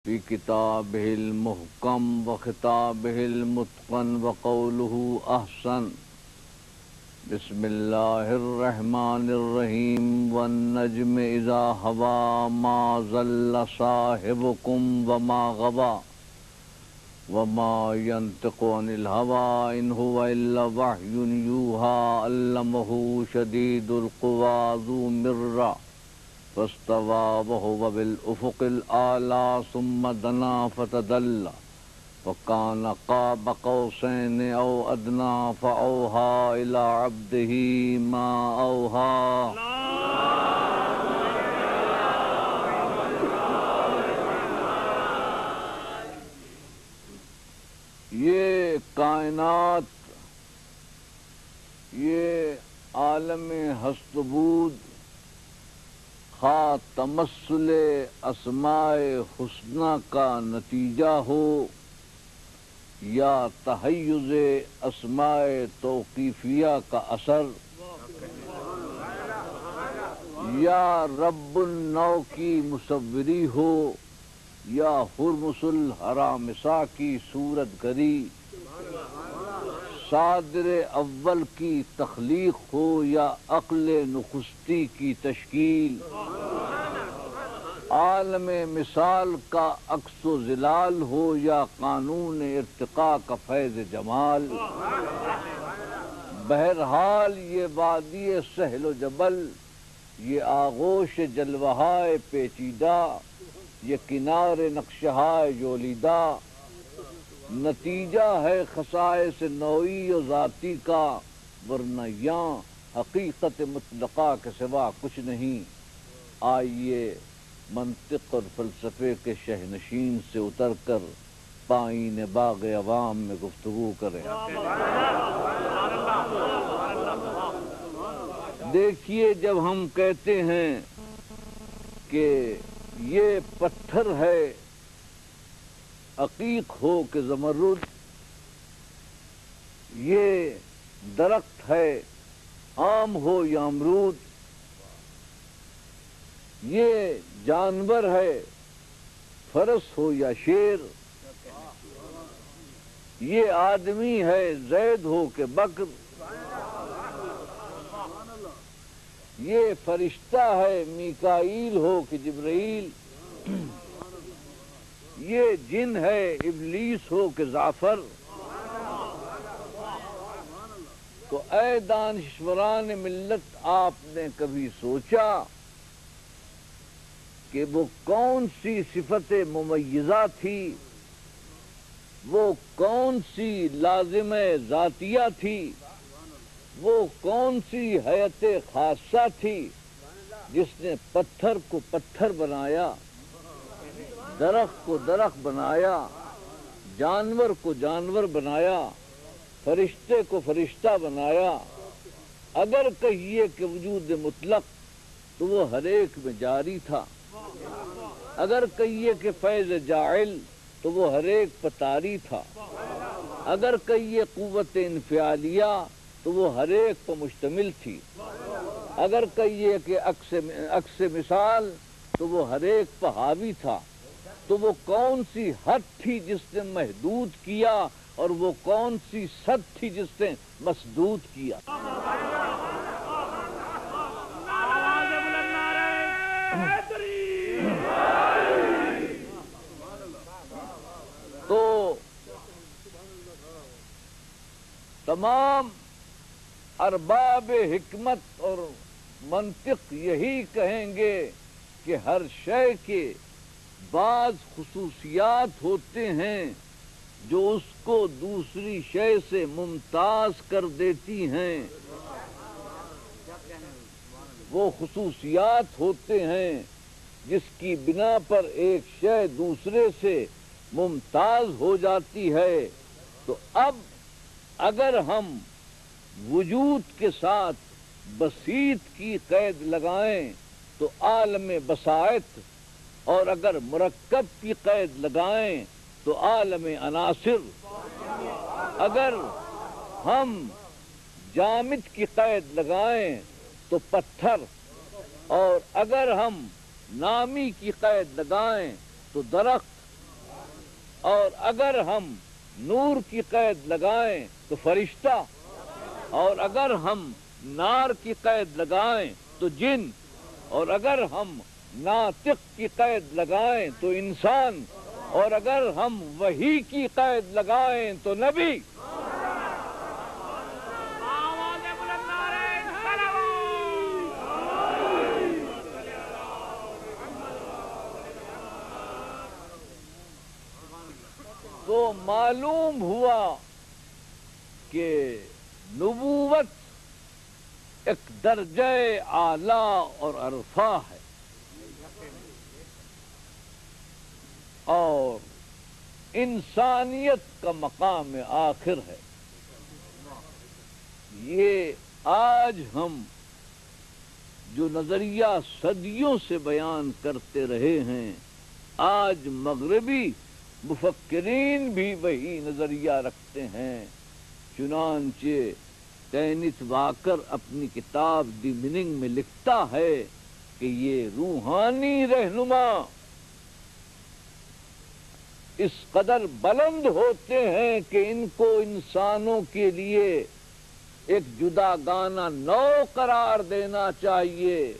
في كتابه المحكم وخطابه المتقن وقوله أحسن. بسم الله الرحمن الرحيم والنجم إذا هوى ما ضل صاحبكم وما غوى وما ينطق عن الهوى إن هو إلا وحي يوحى علمه شديد القوى ذو مرة فاستوى وهو بالأفق الأعلى ثم دنا فتدلى وكان قاب قوسين أو أدنى فأوحى إلى عبده ما أوحى. یہ کائنات، یہ عالم ہست بود خواہ تمثل اسماء حسنہ کا نتیجہ ہو یا تحیز اسماء توقیفیہ کا اثر، یا رب النو کی مصوری ہو یا ہرمس الحرامسا کی صورت گری، صادر اول کی تخلیق ہو یا عقل نخستی کی تشکیل، عالم مثال کا عکس و ظلال ہو یا قانون ارتقاء کا فیض جمال، بہرحال یہ وادی سہل و جبل، یہ آغوش جلوہائے پیچیدہ، یہ کنار نقشہائے جولیدہ، نتیجہ ہے خصائص نوعی و ذاتی کا، ورنہ یہاں حقیقت مطلقہ کے سوا کچھ نہیں۔ آئیے منطق اور فلسفے کے شہنشین سے اتر کر پائین باغ عوام میں گفتگو کریں۔ دیکھیے، جب ہم کہتے ہیں کہ یہ پتھر ہے عقیق ہو کہ زمرد، یہ درخت ہے آم ہو یا امرود، یہ جانور ہے فرس ہو یا شیر، یہ آدمی ہے زید ہو کہ بکر، یہ فرشتہ ہے میکائیل ہو کہ جبرائیل، یہ جن ہے ابلیس ہو کہ زعفر۔ تو اے دانشوران ملت، آپ نے کبھی سوچا کہ وہ کون سی صفت ممیزہ تھی، وہ کون سی لازم ذاتیہ تھی، وہ کون سی حیت خاصہ تھی جس نے پتھر کو پتھر بنایا، درخت کو درخت بنایا، جانور کو جانور بنایا، فرشتے کو فرشتہ بنایا۔ اگر کہیے کہ وجود مطلق تو وہ ہر ایک میں جاری تھا، اگر کہیے کہ فیض جاعل تو وہ ہر ایک پر طاری تھا، اگر کہیے قوت انفعالیہ تو وہ ہر ایک پر مشتمل تھی، اگر کہیے کہ عکس مثال تو وہ ہر ایک پر حاوی تھا۔ تو وہ کون سی حد تھی جس نے محدود کیا، اور وہ کون سی سد تھی جس نے مسدود کیا؟ تو تمام ارباب حکمت اور منطق یہی کہیں گے کہ ہر شے کے بعض خصوصیات ہوتے ہیں جو اس کو دوسری شے سے ممتاز کر دیتی ہیں، وہ خصوصیات ہوتے ہیں جس کی بنا پر ایک شے دوسرے سے ممتاز ہو جاتی ہے۔ تو اب اگر ہم وجود کے ساتھ بسیط کی قید لگائیں تو عالم بساط، اور اگر مرکب کی قید لگائیں تو عالم عناصر، اگر ہم جامد کی قید لگائیں تو پتھر، اور اگر ہم نامی کی قید لگائیں تو درخت، اور اگر ہم نور کی قید لگائیں تو فرشتہ، اور اگر ہم نار کی قید لگائیں تو جن، اور اگر ہم ناطق کی قید لگائیں تو انسان، اور اگر ہم وحی کی قید لگائیں تو نبی۔ تو معلوم ہوا کہ نبوت ایک درجہ اعلیٰ اور عرفہ ہے، اور انسانیت کا مقام آخر ہے۔ یہ آج ہم جو نظریہ صدیوں سے بیان کرتے رہے ہیں، آج مغربی مفکرین بھی وہی نظریہ رکھتے ہیں۔ چنانچہ کینتھ واکر اپنی کتاب دی میننگ میں لکھتا ہے کہ یہ روحانی رہنما اس قدر بلند ہوتے ہیں کہ ان کو انسانوں کے لیے ایک جداگانہ نوع قرار دینا چاہیے۔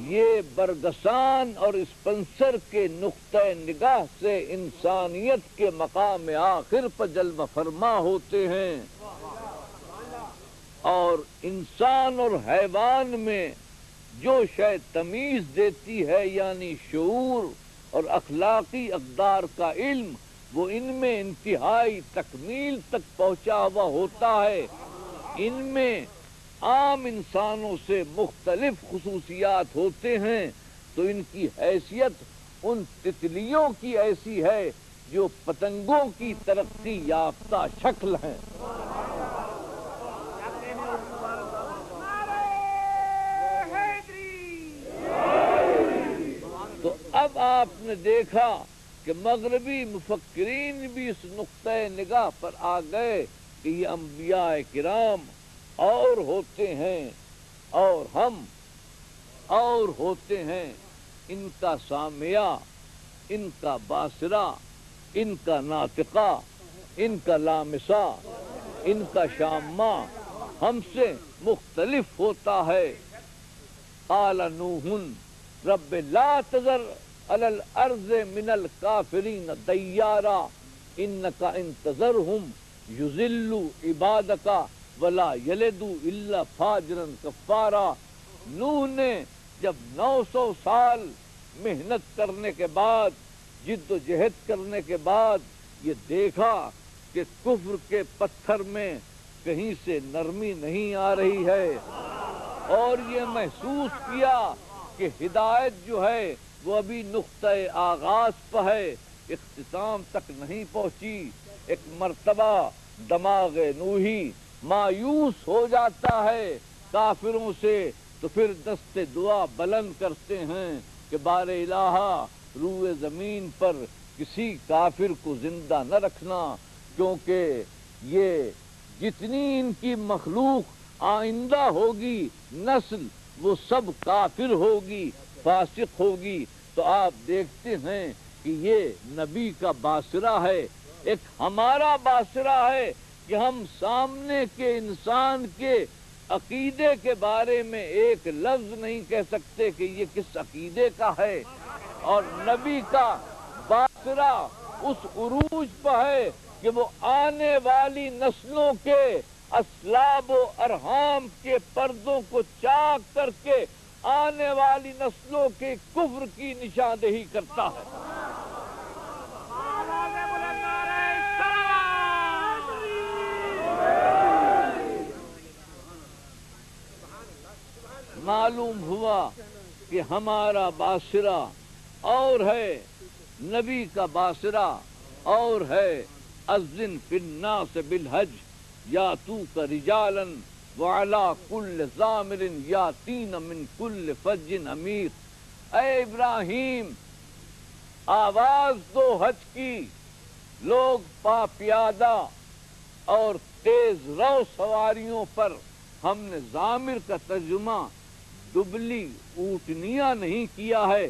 یہ برگسان اور اسپنسر کے نقطۂ نگاہ سے انسانیت کے مقام آخر پر جلوہ فرما ہوتے ہیں، اور انسان اور حیوان میں جو شے تمیز دیتی ہے، یعنی شعور اور اخلاقی اقدار کا علم، وہ ان میں انتہائی تکمیل تک پہنچا ہوا ہوتا ہے۔ ان میں عام انسانوں سے مختلف خصوصیات ہوتے ہیں، تو ان کی حیثیت ان تتلیوں کی ایسی ہے جو پتنگوں کی ترقی یافتہ شکل ہیں۔ تو اب آپ نے دیکھا کہ مغربی مفکرین بھی اس نقطۂ نگاہ پر آ گئے کہ یہ انبیاء کرام اور ہوتے ہیں اور ہم اور ہوتے ہیں۔ ان کا سامعہ، ان کا باصرہ، ان کا ناطقہ، ان کا لامسہ، ان کا شامہ ہم سے مختلف ہوتا ہے۔ قال نوح رب لا تذر علی الارض من الکافرین دیارا انک ان تذرہم یضلوا عبادک ولا یلدوا الا فاجرا کفارا۔ نوح نے جب 900 سال محنت کرنے کے بعد، جد و جہد کرنے کے بعد یہ دیکھا کہ کفر کے پتھر میں کہیں سے نرمی نہیں آ رہی ہے، اور یہ محسوس کیا کہ ہدایت جو ہے وہ ابھی نقطۂ آغاز پہ ہے، اختتام تک نہیں پہنچی، ایک مرتبہ دماغ نوحی مایوس ہو جاتا ہے کافروں سے، تو پھر دست دعا بلند کرتے ہیں کہ بار الہا روئے زمین پر کسی کافر کو زندہ نہ رکھنا، کیونکہ یہ جتنی ان کی مخلوق آئندہ ہوگی نسل، وہ سب کافر ہوگی، فاسق ہوگی۔ تو آپ دیکھتے ہیں کہ یہ نبی کا باصرہ ہے، ایک ہمارا باصرہ ہے کہ ہم سامنے کے انسان کے عقیدے کے بارے میں ایک لفظ نہیں کہہ سکتے کہ یہ کس عقیدے کا ہے، اور نبی کا باصرہ اس عروج پہ ہے کہ وہ آنے والی نسلوں کے اسلاب و ارحام کے پردوں کو چاک کر کے آنے والی نسلوں کے کفر کی نشاندہی کرتا ہے۔ معلوم ہوا کہ ہمارا باصرہ اور ہے، نبی کا باصرہ اور ہے۔ اذن فی الناس بالحج یاتوک رجالا وعلی کل ضامر یاتین من کل فج عمیق۔ اے ابراہیم، آواز دو حج کی، لوگ پا پیادہ اور تیز رو سواریوں پر۔ ہم نے ضامر کا ترجمہ دبلی اونٹنیاں نہیں کیا ہے،